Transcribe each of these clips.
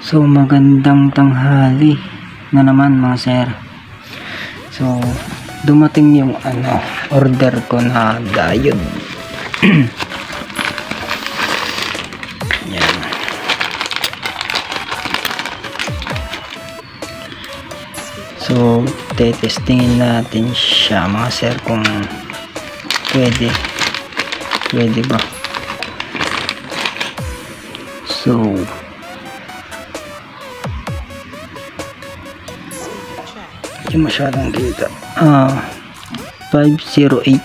So magandang tanghali na naman mga sir. So dumating yung order ko na diode. Yan. So testingin natin siya mga sir kung pwede ba. So hindi masyadong kita. 508.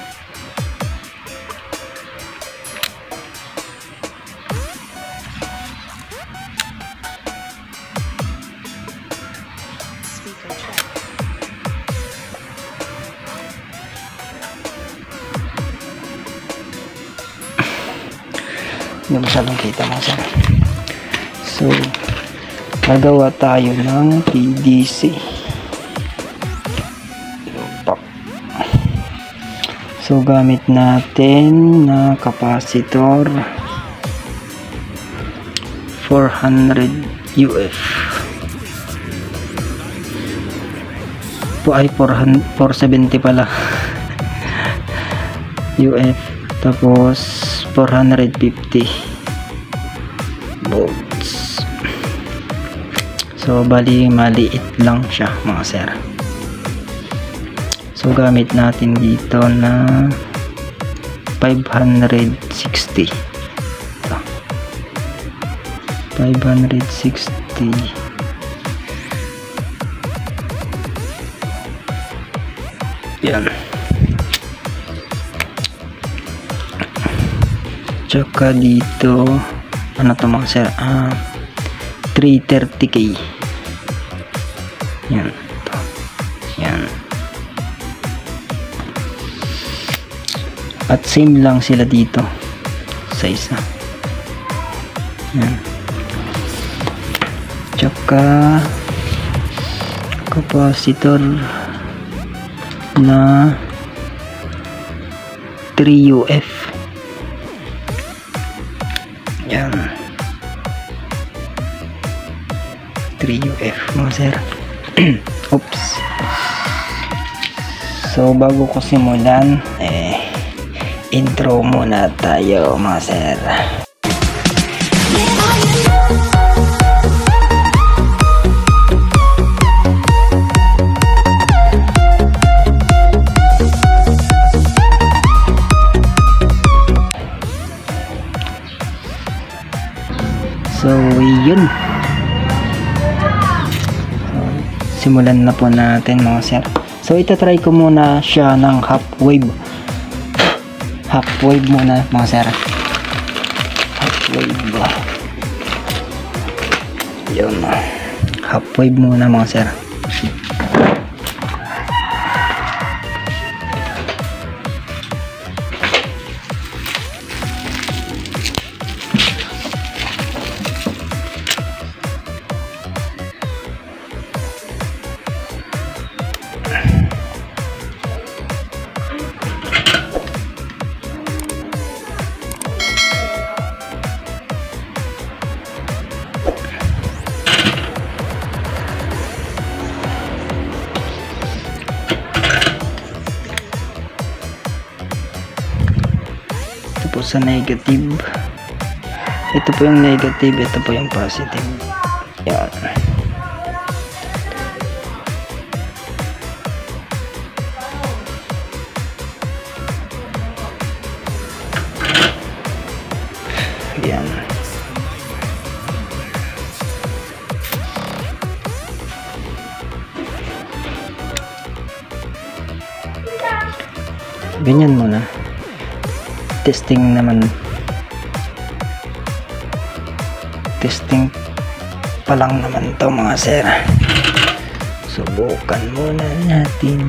Hindi masyadong kita mga sir. So nagawa tayo ng PDC. So gamit natin na capacitor 400 UF po ay 470 pala UF, tapos 450 volts. So bali maliit lang siya mga sir. So gamit natin dito na 560. Ito. 560. Yan. Tsaka dito ano to mga sir? 330K. Yan. Ito. Yan. At same lang sila dito sa isa. Yan. Tsaka capacitor na 3 UF. Yan. 3 UF mga sir. Oops. So bago ko simulan, intro muna tayo mga sir. So yun, simulan na po natin mga sir. So itatry ko muna siya ng half wave muna mga sir. Half wave. Yun. Half wave muna mga sir. Po sa negative, ito po yung negative, ito po yung positive. Yan. Yan. Ganyan muna. Testing naman, testing pa lang naman to mga sir. Subukan muna natin.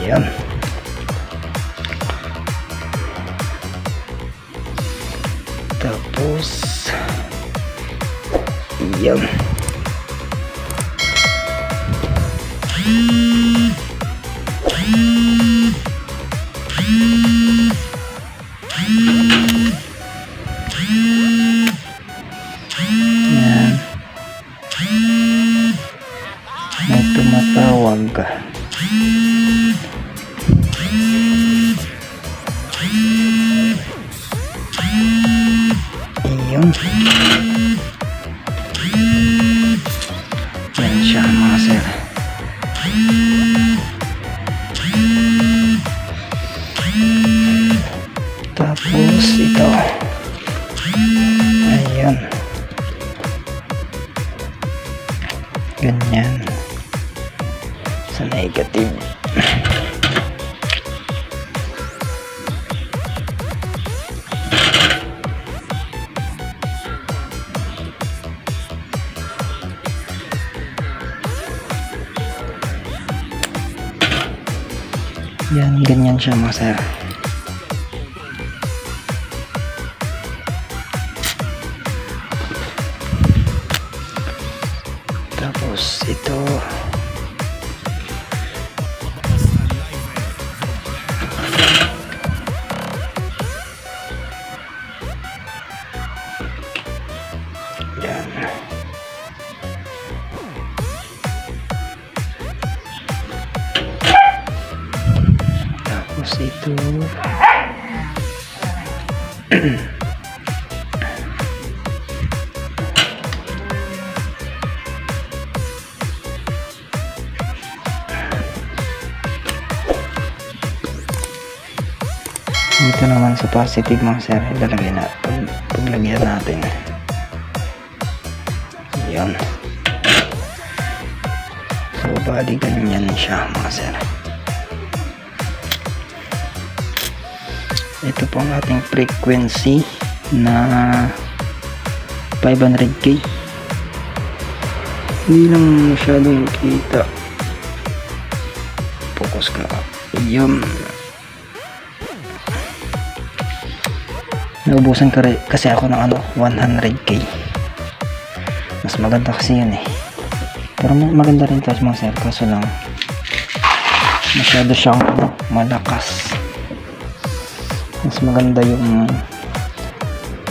Ayan. Tapos yan. Yan. May tumatawag. Iyon. Yan siya mga sir. Tapos ito. Ayan. Ganyan. Sa negative. Yan, ganyan siya mga sir. Tapos ito. Yan. Tapos ito. Ito naman sa positive mga sir, ilalagay na paglagyan natin. Yan. So bali ganyan siya mga sir. Ito po ang ating frequency na 500k. Hindi lang masyadong kita. Focus ka. Yan. Naubusan kasi ako ng 100k. Mas maganda kasi yun eh. Pero maganda rin ito mga sir, kaso lang masyado siyang malakas. Mas maganda yung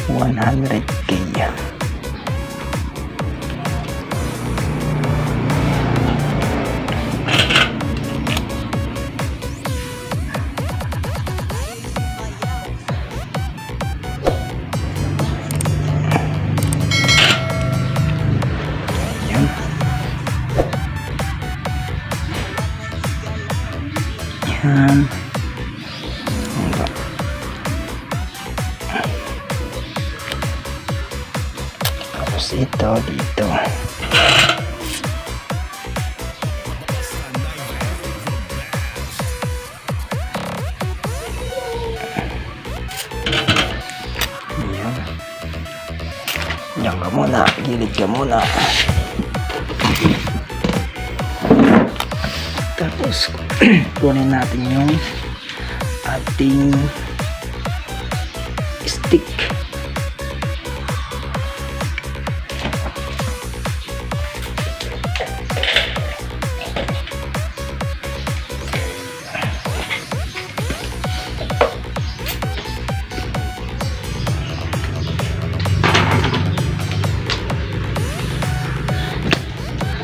100k. Yan. Tapos ito dito. Yan. Yan ka muna. Gilid ka muna. Tapos kunin natin yung ating stick.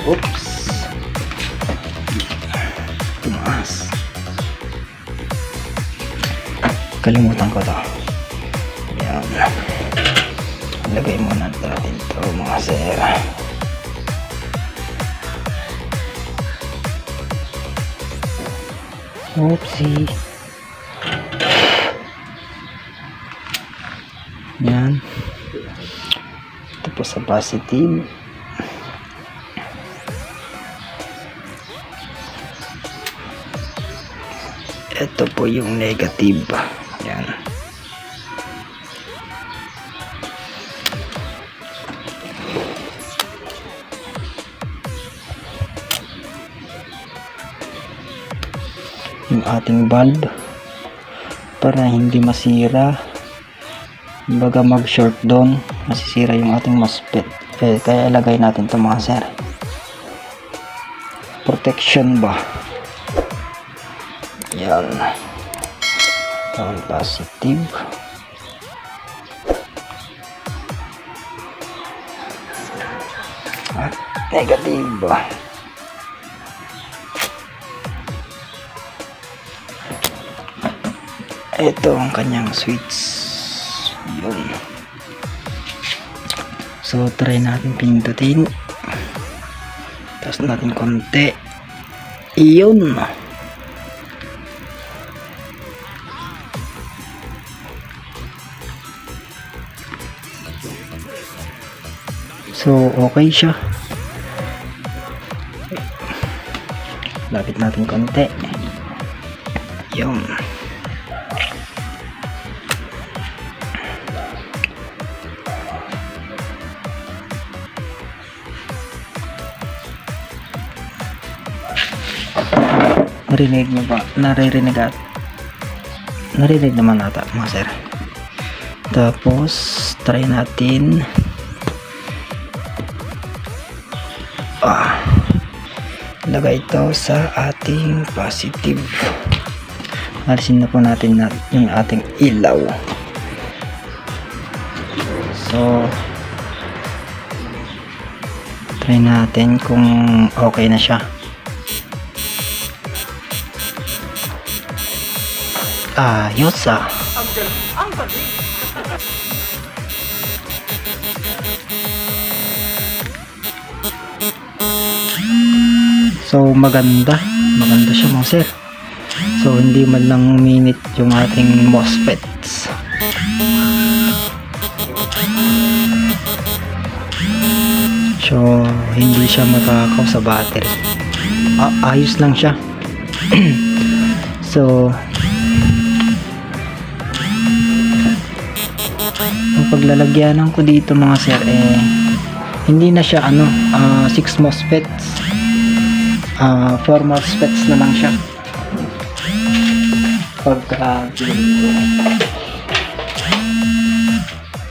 Oops. Tumaas. Kalimutan ko to. Yan. Lagay muna natin to mga sir. Oopsie. Yan. Tapos sa positive. Ito po yung negative. Yan. Yung ating bulb para hindi masira baga mag short doon, masisira yung ating MOSFET. Kaya ilagay natin ito mga sir, protection ba. Yan, positive, at negative ba. Ito ang kanyang switch. Yun. So try natin pindutin, tapos natin konti. Yun. So okay siya. Lapit natin konti. Yun. Narinig mo ba? Narinig naman ata mga sir. Tapos try natin lagay ito sa ating positive. Alisin na po natin yung ating ilaw. So try natin kung okay na siya. Ayos ang galing. So maganda siya mga sir. So hindi man lang uminit yung ating MOSFETs. So hindi siya matakaw sa battery. Ayos lang siya. So ang paglalagyanan ko dito mga sir, hindi na siya 6 MOSFETs, 4 MOSFETs na lang siya pagka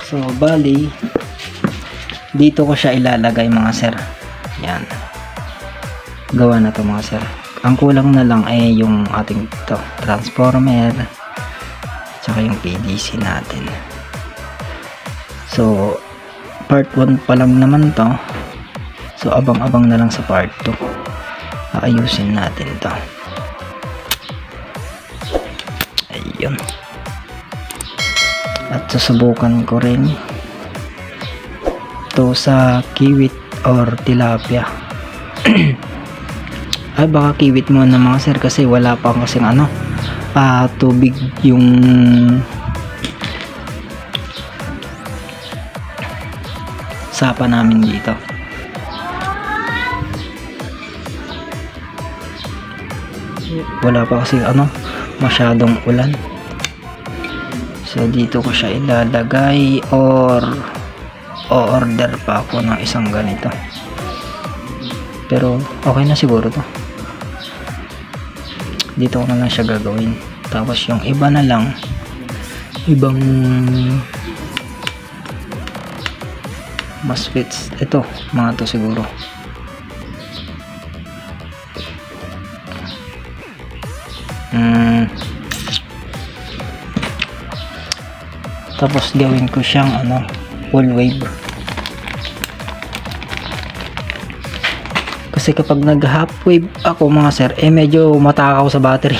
so bali dito ko siya ilalagay mga sir. Yan, gawa na to mga sir. Ang kulang na lang ay yung ating transformer tsaka yung PDC natin. So part 1 pa lang naman to, so abang-abang na lang sa part 2. Ayusin natin to. Ayun. At susubukan ko rin to sa kiwit or tilapia. Ay baka kiwit muna mga sir, kasi wala pa kasing tubig yung sapa namin dito. Wala pa kasi masyadong ulan. So dito ko siya ilalagay, or o-order pa ako ng isang ganito. Pero okay na siguro to. Dito ko na lang siya gagawin. Tapos yung iba na lang, ibang MOSFETs, ito mga to siguro. Tapos gawin ko siyang full wave, kasi kapag nag half wave ako mga sir, medyo matakaw sa battery.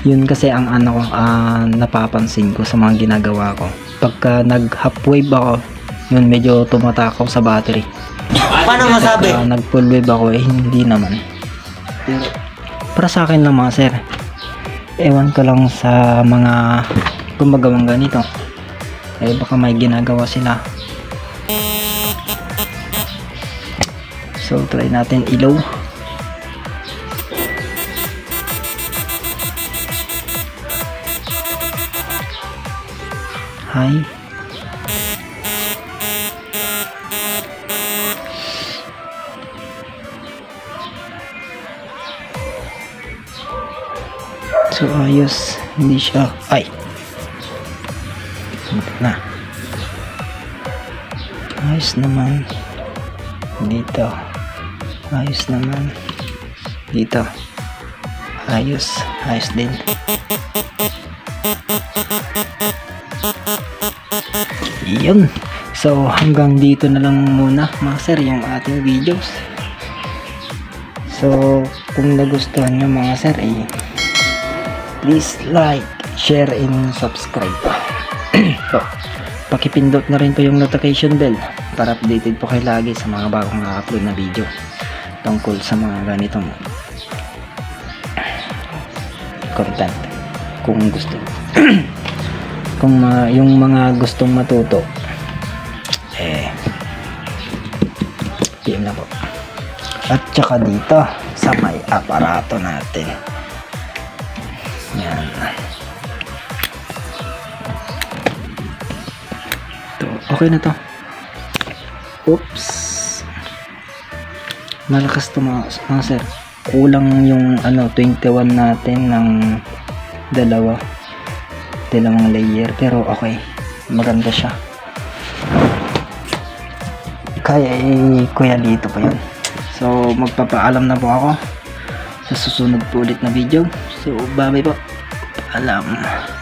Yun kasi ang napapansin ko sa mga ginagawa ko. Pagka nag half wave ako, yun medyo tumatakaw sa battery. Paano masabi? Nag full wave ako hindi naman. Pero para sa akin lang mga sir, ewan ko lang sa mga gumagawang ganito, baka may ginagawa sila. So try natin ilaw. Hi. So ayos, hindi siya Ito na. Ayos naman. Dito. Ayos naman. Dito. Ayos. Ayos din. Yun. So, hanggang dito na lang muna mga sir yung ating videos. So, kung nagustuhan nyo mga sir, please like, share, and subscribe. So, pakipindot na rin po yung notification bell para updated po kayo lagi sa mga bagong na-upload na video tungkol sa mga ganitong content kung gusto. Kung yung mga gustong matuto, PM na po. At saka dito sa may aparato natin, yan. Okay na to. Oops. Malakas to mga sir. Kulang yung 21 natin ng dalawang layer, pero okay. Maganda siya. Kaya kuya dito pa yun. So magpapaalam na po ako sa susunod po ulit na video. So bye bye po. Paalam.